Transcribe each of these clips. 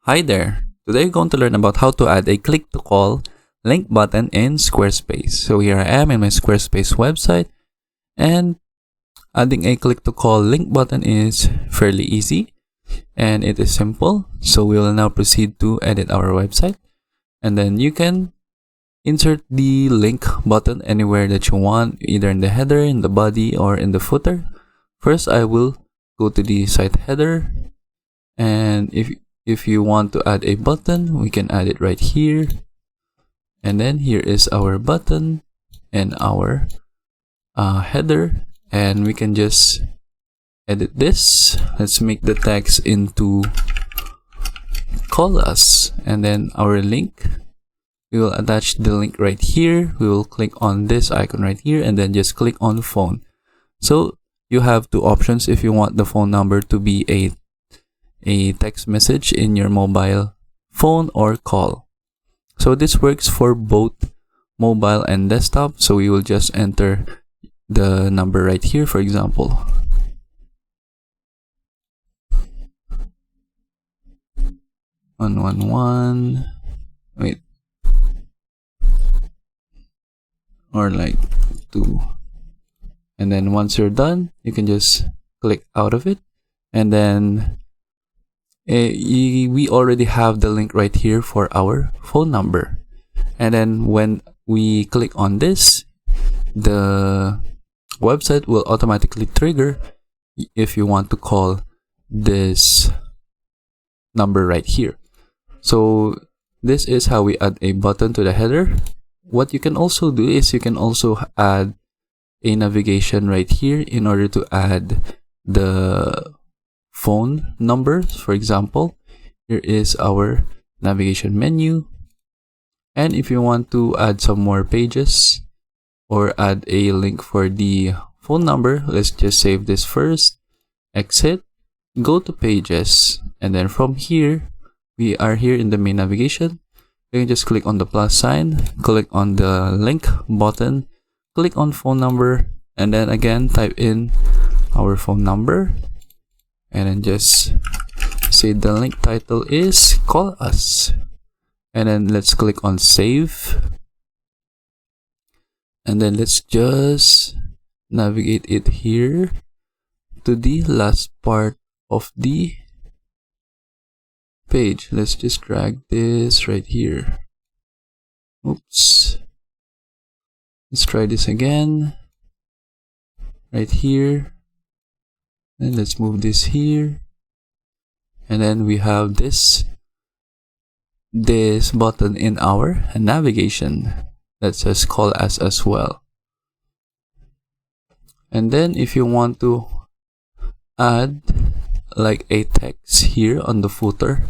Hi there! Today we're going to learn about how to add a click to call link button in Squarespace. So here I am in my Squarespace website, and adding a click to call link button is fairly easy and it is simple. So we will now proceed to edit our website, and then you can insert the link button anywhere that you want, either in the header, in the body, or in the footer. First, I will go to the site header, and if you want to add a button, we can add it right here. And then here is our button and our header, and we can just edit this. Let's make the text into call us, and then our link, we will attach the link right here. We will click on this icon right here and then just click on phone. So you have two options if you want the phone number to be a text message in your mobile phone or call. So this works for both mobile and desktop. So we will just enter the number right here, for example. Wait, or like 2, and then once you're done, you can just click out of it, and then we already have the link right here for our phone number. And then when we click on this, the website will automatically trigger if you want to call this number right here. So this is how we add a button to the header. What you can also do is you can also add a navigation right here in order to add the phone numbers. For example, here is our navigation menu, and if you want to add some more pages or add a link for the phone number, let's just save this first, exit, go to pages, and then from here we are here in the main navigation. You can just click on the plus sign, click on the link button, click on phone number, and then again type in our phone number, and then just say the link title is call us, and then let's click on save, and then let's just navigate it here to the last part of the page. Let's just drag this right here. Oops. Let's try this again. Right here. And let's move this here. And then we have this button in our navigation that says call us as well. And then if you want to add like a text here on the footer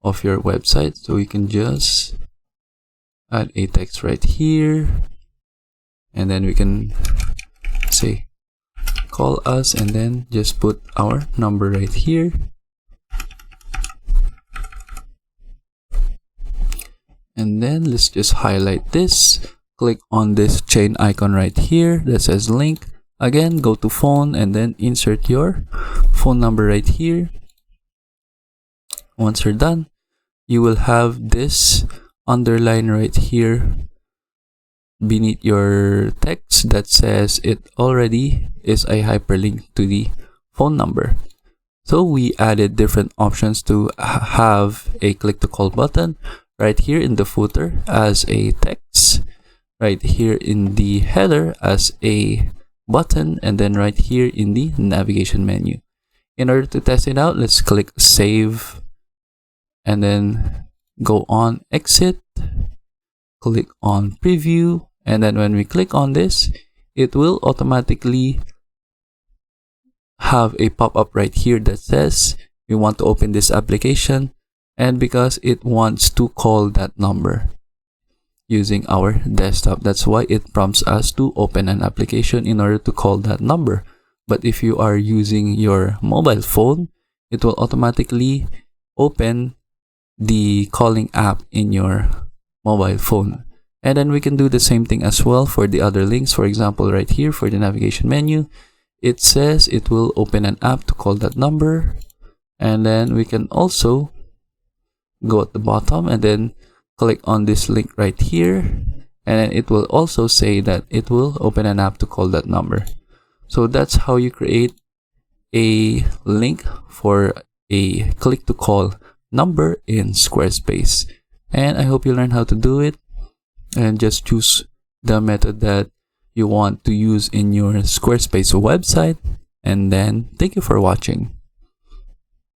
of your website, so you can just add a text right here, and then we can say call us, and then just put our number right here, and then let's just highlight this, click on this chain icon right here that says link. Again, go to phone and then insert your phone number right here. Once you're done, you will have this underline right here beneath your text that says it already is a hyperlink to the phone number. So we added different options to have a click to call button right here in the footer as a text, right here in the header as a button, and then right here in the navigation menu. In order to test it out, let's click save, and then go on exit, click on preview, and then when we click on this, it will automatically have a pop-up right here that says we want to open this application, and because it wants to call that number using our desktop, that's why it prompts us to open an application in order to call that number. But if you are using your mobile phone, it will automatically open the calling app in your mobile phone. And then we can do the same thing as well for the other links. For example, right here for the navigation menu, it says it will open an app to call that number, and then we can also go at the bottom and then click on this link right here, and then it will also say that it will open an app to call that number. So that's how you create a link for a click to call number in Squarespace. And I hope you learn how to do it, and just choose the method that you want to use in your Squarespace website. And then thank you for watching.